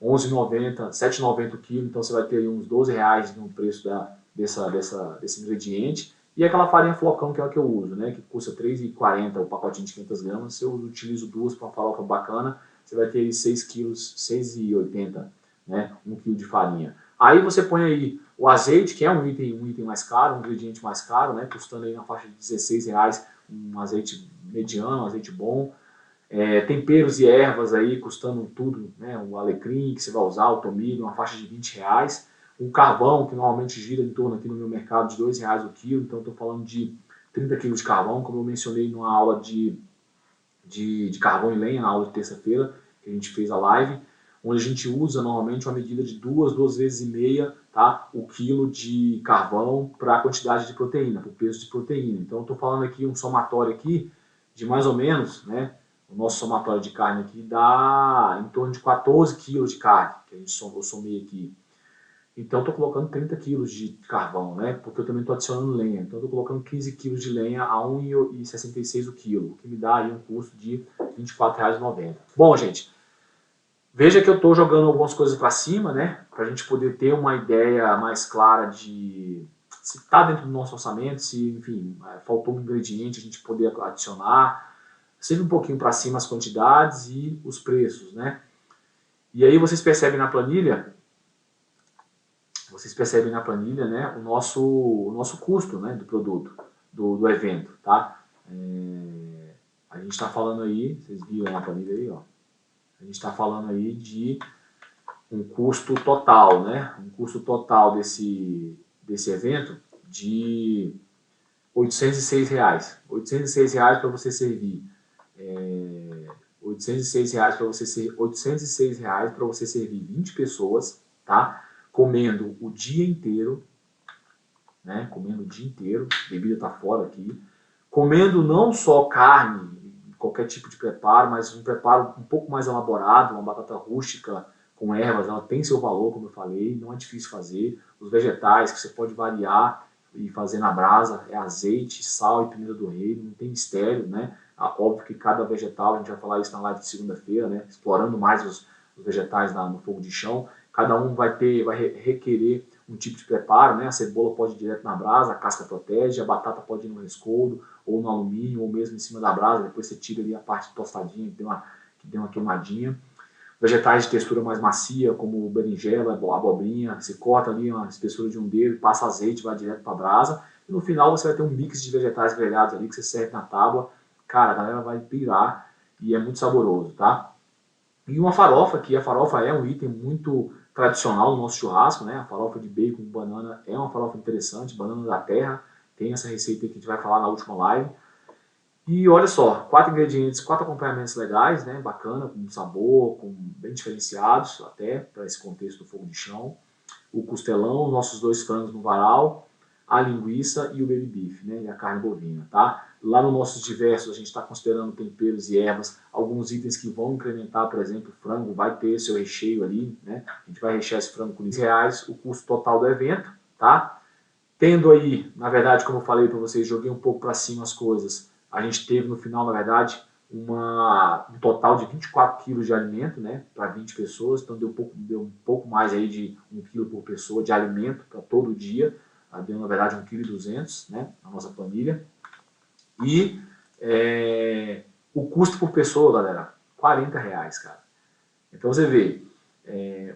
11,90, 7,90 o quilo, então você vai ter aí uns R$ 12 no preço desse ingrediente. E aquela farinha flocão, que é a que eu uso, né, que custa R$ 3,40 o pacotinho de 500 gramas. Se eu utilizo duas para uma farofa bacana, você vai ter aí 6 quilos, 6,80, né, 1 quilo de farinha. Aí você põe aí o azeite, que é um item mais caro, um ingrediente mais caro, né, custando aí na faixa de R$ 16, um azeite mediano, um azeite bom. Temperos e ervas aí, custando tudo, né? O alecrim que você vai usar, o tomilho, uma faixa de R$ 20. Um carvão, que normalmente gira em torno aqui no meu mercado de R$ 2 o quilo, então estou falando de 30 quilos de carvão, como eu mencionei numa aula de carvão e lenha, na aula de terça-feira, que a gente fez a live, onde a gente usa normalmente uma medida de 2 vezes e meia, tá? O quilo de carvão para a quantidade de proteína, para o peso de proteína. Então estou falando aqui um somatório aqui de mais ou menos, né? O nosso somatório de carne aqui dá em torno de 14 quilos de carne, que eu somei aqui. Então estou colocando 30 quilos de carvão, né? Porque eu também estou adicionando lenha. Então estou colocando 15 quilos de lenha a R$ 1,66 o quilo, o que me dá aí um custo de R$ 24,90. Bom, gente, veja que eu estou jogando algumas coisas para cima, né? Para a gente poder ter uma ideia mais clara de se está dentro do nosso orçamento, se, enfim, faltou um ingrediente, a gente poder adicionar. Sempre um pouquinho para cima as quantidades e os preços, né? E aí vocês percebem na planilha, né, o nosso custo, né, do produto, do evento, tá? A gente está falando aí, vocês viram na planilha aí, ó. A gente está falando aí de um custo total, né? Um custo total desse evento de R$ 806. R$ 806 para você servir. R$ 806 para você servir 20 pessoas, tá? Comendo o dia inteiro, né? Comendo o dia inteiro, a bebida tá fora aqui. Comendo não só carne, qualquer tipo de preparo, mas um preparo um pouco mais elaborado, uma batata rústica com ervas, ela tem seu valor, como eu falei, não é difícil fazer. Os vegetais que você pode variar e fazer na brasa é azeite, sal e pimenta do reino, não tem mistério, né? Óbvio que cada vegetal, a gente vai falar isso na live de segunda-feira, né? Explorando mais os vegetais no fogo de chão. Cada um vai requerer um tipo de preparo, né? A cebola pode ir direto na brasa, a casca protege, a batata pode ir no rescoldo, ou no alumínio, ou mesmo em cima da brasa, depois você tira ali a parte tostadinha, que deu uma queimadinha. vegetais de textura mais macia, como berinjela, abobrinha, você corta ali uma espessura de um dedo, passa azeite, vai direto para a brasa, e no final você vai ter um mix de vegetais grelhados ali que você serve na tábua. Cara, a galera vai pirar e é muito saboroso, tá? E uma farofa, que a farofa é um item muito tradicional no nosso churrasco, né? A farofa de bacon com banana é uma farofa interessante, banana da terra, tem essa receita que a gente vai falar na última live. E olha só, 4 ingredientes, 4 acompanhamentos legais, né? Bacana, com sabor, com bem diferenciados até para esse contexto do fogo de chão. O costelão, nossos 2 frangos no varal, a linguiça e o baby beef, né? E a carne bovina, tá? Lá nos nossos diversos a gente está considerando temperos e ervas, alguns itens que vão incrementar, por exemplo, o frango vai ter seu recheio ali, né? A gente vai rechear esse frango com R$15, o custo total do evento, tá? Tendo aí, na verdade, como eu falei para vocês, joguei um pouco para cima as coisas. A gente teve no final, na verdade, um total de 24 quilos de alimento, né, para 20 pessoas. Então deu um pouco mais aí de 1 quilo por pessoa de alimento para todo dia. Deu, na verdade, 1,2 kg, né, na nossa planilha. E o custo por pessoa, galera, R$40, cara. Então você vê,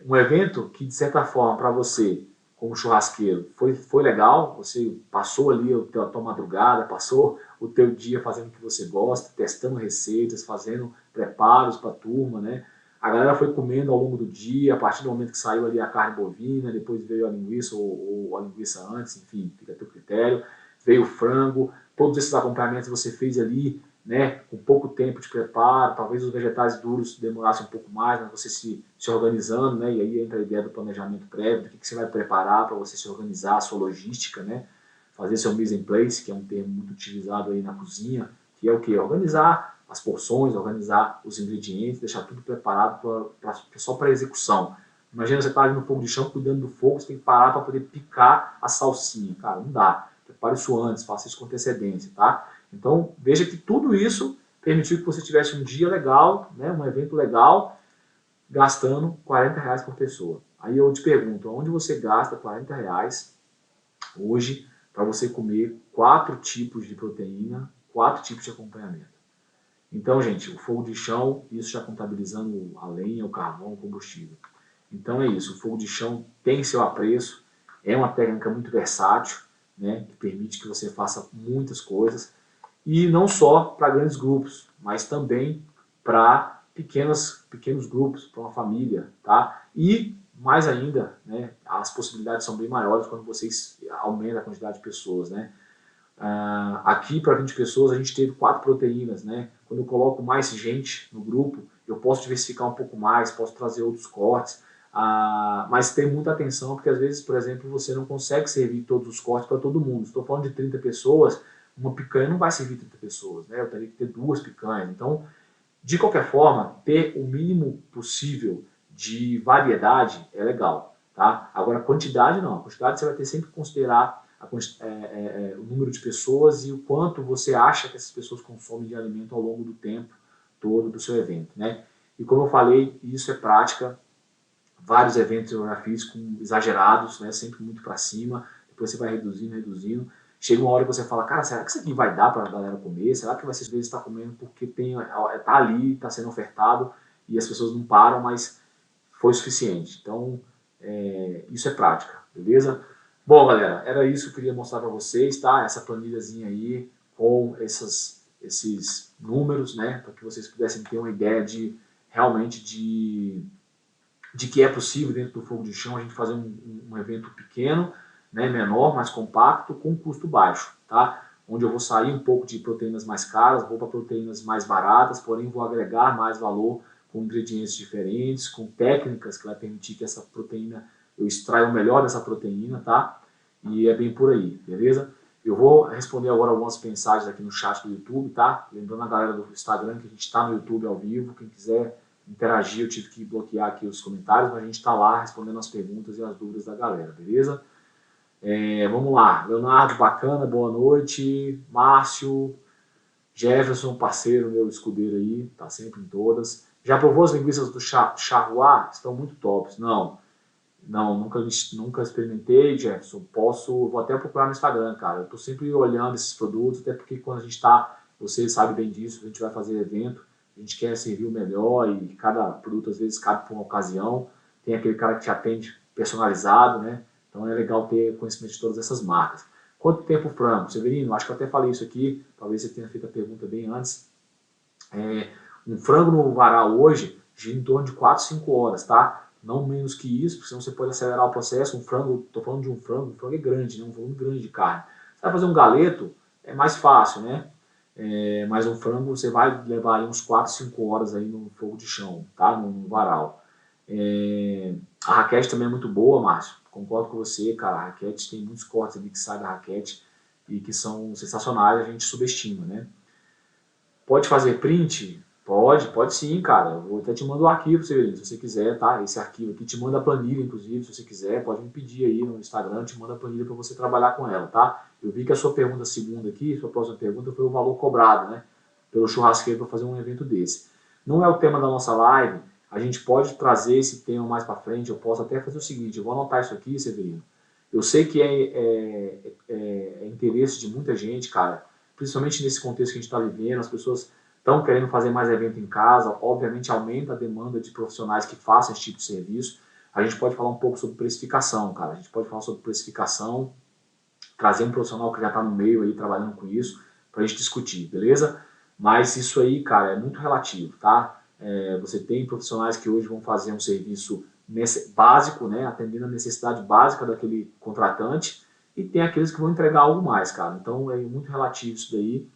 um evento que, de certa forma, para você, como churrasqueiro, foi legal, você passou ali a tua madrugada, passou o teu dia fazendo o que você gosta, testando receitas, fazendo preparos para a turma, né? A galera foi comendo ao longo do dia, a partir do momento que saiu ali a carne bovina, depois veio a linguiça ou a linguiça antes, enfim, fica a teu critério, veio o frango, todos esses acompanhamentos você fez ali, né, com pouco tempo de preparo, talvez os vegetais duros demorassem um pouco mais, mas você se organizando, né, e aí entra a ideia do planejamento prévio, do que você vai preparar para você se organizar, a sua logística, né, fazer seu mise en place, que é um termo muito utilizado aí na cozinha, que é o que? Organizar as porções, organizar os ingredientes, deixar tudo preparado só para execução. Imagina você estar ali no fogo de chão, cuidando do fogo, você tem que parar para poder picar a salsinha. Cara, não dá. Prepare isso antes, faça isso com antecedência, tá? Então, veja que tudo isso permitiu que você tivesse um dia legal, né, um evento legal, gastando R$40 por pessoa. Aí eu te pergunto, onde você gasta R$40 hoje para você comer 4 tipos de proteína, 4 tipos de acompanhamento? Então, gente, o fogo de chão, isso já contabilizando a lenha, o carvão, o combustível. Então é isso, o fogo de chão tem seu apreço, é uma técnica muito versátil, né, que permite que você faça muitas coisas, e não só para grandes grupos, mas também para pequenos grupos, para uma família, tá? E mais ainda, né, as possibilidades são bem maiores quando vocês aumentam a quantidade de pessoas, né? Aqui para 20 pessoas a gente teve 4 proteínas, né? Quando eu coloco mais gente no grupo, eu posso diversificar um pouco mais, posso trazer outros cortes, mas tem muita atenção porque às vezes, por exemplo, você não consegue servir todos os cortes para todo mundo. Estou falando de 30 pessoas, uma picanha não vai servir 30 pessoas, né? Eu teria que ter 2 picanhas. Então, de qualquer forma, ter o mínimo possível de variedade é legal, tá? Agora, quantidade não. A quantidade você vai ter sempre que considerar o número de pessoas e o quanto você acha que essas pessoas consomem de alimento ao longo do tempo todo do seu evento, né? E como eu falei, isso é prática. Vários eventos eu já fiz com exagerados, né? Sempre muito para cima. Depois você vai reduzindo. Chega uma hora que você fala, cara, será que isso aqui vai dar para a galera comer? Será que vai ser às vezes está comendo porque tá ali, está sendo ofertado e as pessoas não param, mas foi suficiente. Então, isso é prática, beleza? Bom, galera, era isso que eu queria mostrar para vocês, tá? Essa planilhazinha aí com esses números, né? Para que vocês pudessem ter uma ideia de realmente de que é possível dentro do fogo de chão a gente fazer um evento pequeno, né, menor, mais compacto, com custo baixo, tá? Onde eu vou sair um pouco de proteínas mais caras, vou para proteínas mais baratas, porém vou agregar mais valor com ingredientes diferentes, com técnicas que vai permitir que essa proteína, eu extraia o melhor dessa proteína, tá? E é bem por aí, beleza? Eu vou responder agora algumas mensagens aqui no chat do YouTube, tá? Lembrando a galera do Instagram que a gente está no YouTube ao vivo, quem quiser interagir, eu tive que bloquear aqui os comentários, mas a gente está lá respondendo as perguntas e as dúvidas da galera, beleza? Vamos lá, Leonardo, bacana, boa noite, Márcio, Jefferson, parceiro, meu escudeiro aí, tá sempre em todas. Já provou as linguiças do charrois? Estão muito tops. Não, nunca experimentei, Jefferson. Vou até procurar no Instagram, cara. Eu tô sempre olhando esses produtos, até porque quando a gente tá, você sabe bem disso, a gente vai fazer evento, a gente quer servir o melhor e cada produto às vezes cabe para uma ocasião. Tem aquele cara que te atende personalizado, né? Então é legal ter conhecimento de todas essas marcas. Quanto tempo o frango? Severino, acho que eu até falei isso aqui, talvez você tenha feito a pergunta bem antes. Um frango no varal hoje gira em torno de 4, 5 horas, tá? Não menos que isso, porque senão você pode acelerar o processo. Um frango, tô falando de um frango é grande, né? Um volume grande de carne. Você vai fazer um galeto, é mais fácil, né? Mas um frango você vai levar aí uns 4, 5 horas aí no fogo de chão, tá? No varal. A raquete também é muito boa, Márcio. Concordo com você, cara. A raquete tem muitos cortes ali que saem da raquete e que são sensacionais, a gente subestima, né? Pode fazer print? Pode sim, cara. Eu vou até te mandar o arquivo, se você quiser, tá? Esse arquivo aqui te manda a planilha, inclusive, se você quiser, pode me pedir aí no Instagram, te manda a planilha para você trabalhar com ela, tá? Eu vi que a sua pergunta segunda aqui, sua próxima pergunta foi o valor cobrado, né? Pelo churrasqueiro para fazer um evento desse. Não é o tema da nossa live, a gente pode trazer esse tema mais para frente, eu posso até fazer o seguinte, eu vou anotar isso aqui, Severino. Eu sei que é interesse de muita gente, cara, principalmente nesse contexto que a gente está vivendo, as pessoas estão querendo fazer mais evento em casa, obviamente aumenta a demanda de profissionais que façam esse tipo de serviço. A gente pode falar um pouco sobre precificação, cara. A gente pode falar sobre precificação, trazer um profissional que já está no meio aí trabalhando com isso, para a gente discutir, beleza? Mas isso aí, cara, é muito relativo, tá? Você tem profissionais que hoje vão fazer um serviço básico, né, atendendo a necessidade básica daquele contratante, e tem aqueles que vão entregar algo mais, cara. Então é muito relativo isso daí.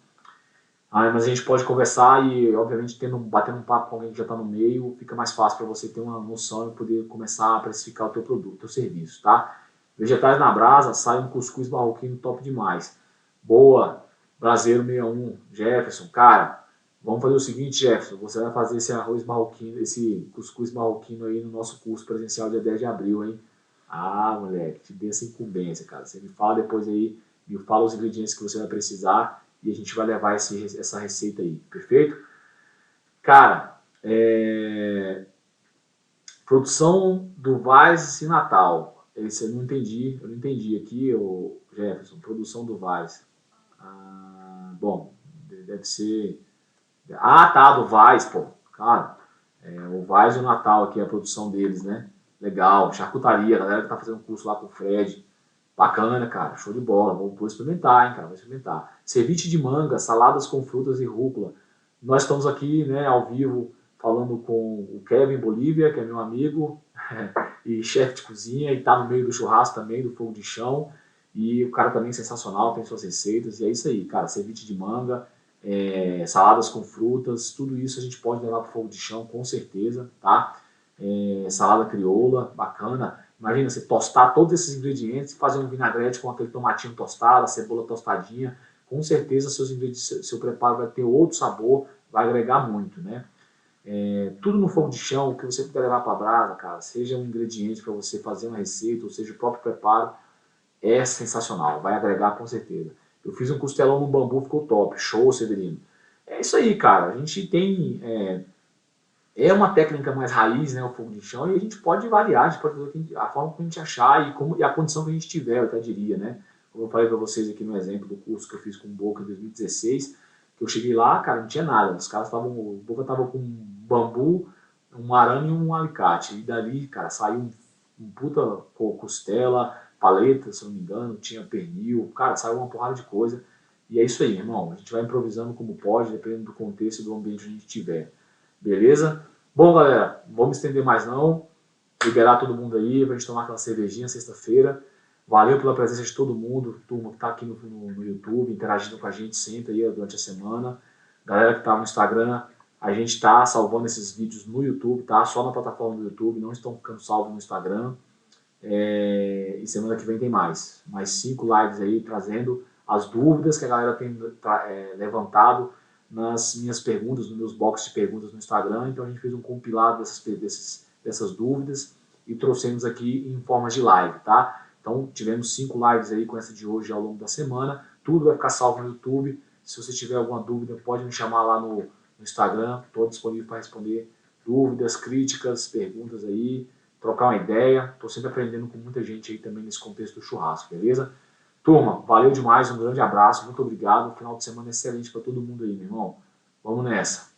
Mas a gente pode conversar e, obviamente, batendo um papo com alguém que já está no meio, fica mais fácil para você ter uma noção e poder começar a precificar o teu produto, o teu serviço, tá? Vegetais na brasa, sai um cuscuz marroquino top demais. Boa, Braseiro 61, Jefferson, cara, vamos fazer o seguinte, Jefferson, você vai fazer esse arroz marroquino, esse cuscuz marroquino aí no nosso curso presencial dia 10 de abril, hein? Ah, moleque, te dei essa incumbência, cara. Você me fala depois aí, me fala os ingredientes que você vai precisar e a gente vai levar essa receita aí, perfeito? Cara, produção do Vaz e Natal. Esse eu não entendi aqui, o Jefferson, produção do Vaz. Bom, deve ser... Ah, tá, do Vaz, pô, cara. O Vaz e o Natal aqui, a produção deles, né? Legal, charcutaria, a galera que tá fazendo um curso lá com o Fred. Bacana, cara, show de bola. Vou experimentar, hein, cara, vou experimentar. Ceviche de manga, saladas com frutas e rúcula. Nós estamos aqui, né, ao vivo, falando com o Kevin Bolívia, que é meu amigo e chefe de cozinha, e tá no meio do churrasco também, do fogo de chão. E o cara também é sensacional, tem suas receitas. E é isso aí, cara, ceviche de manga, saladas com frutas, tudo isso a gente pode levar para o fogo de chão, com certeza, tá? Salada crioula, bacana. Imagina você tostar todos esses ingredientes e fazer um vinagrete com aquele tomatinho tostado, a cebola tostadinha. Com certeza seus ingredientes, seu preparo vai ter outro sabor, vai agregar muito, né? Tudo no fogo de chão, o que você puder levar para a brasa, cara, seja um ingrediente para você fazer uma receita, ou seja o próprio preparo, é sensacional, vai agregar com certeza. Eu fiz um costelão no bambu, ficou top, show, Severino. É isso aí, cara, a gente tem... uma técnica mais raiz, né, o fogo de chão, e a gente pode variar, a gente pode fazer a forma que a gente achar e a condição que a gente tiver, eu até diria, né? Como eu falei para vocês aqui no exemplo do curso que eu fiz com o Boca em 2016, que eu cheguei lá, cara, não tinha nada, os caras estavam, o Boca tava com um bambu, um arame e um alicate, e dali, cara, saiu um puta costela, paleta, se eu não me engano, tinha pernil, cara, saiu uma porrada de coisa, e é isso aí, irmão, a gente vai improvisando como pode, dependendo do contexto e do ambiente que a gente tiver. Beleza? Bom, galera, não vamos estender mais não. Liberar todo mundo aí pra gente tomar aquela cervejinha sexta-feira. Valeu pela presença de todo mundo, turma que tá aqui no YouTube, interagindo com a gente sempre aí durante a semana. Galera que tá no Instagram, a gente tá salvando esses vídeos no YouTube, tá? Só na plataforma do YouTube, não estão ficando salvos no Instagram. E semana que vem tem mais 5 lives aí trazendo as dúvidas que a galera tem levantado nas minhas perguntas, nos meus boxes de perguntas no Instagram. Então a gente fez um compilado dessas dúvidas e trouxemos aqui em forma de live, tá? Então tivemos 5 lives aí com essa de hoje ao longo da semana. Tudo vai ficar salvo no YouTube. Se você tiver alguma dúvida, pode me chamar lá no Instagram. Estou disponível para responder dúvidas, críticas, perguntas aí, trocar uma ideia. Estou sempre aprendendo com muita gente aí também nesse contexto do churrasco, beleza? Turma, valeu demais, um grande abraço, muito obrigado. Final de semana excelente para todo mundo aí, meu irmão. Vamos nessa.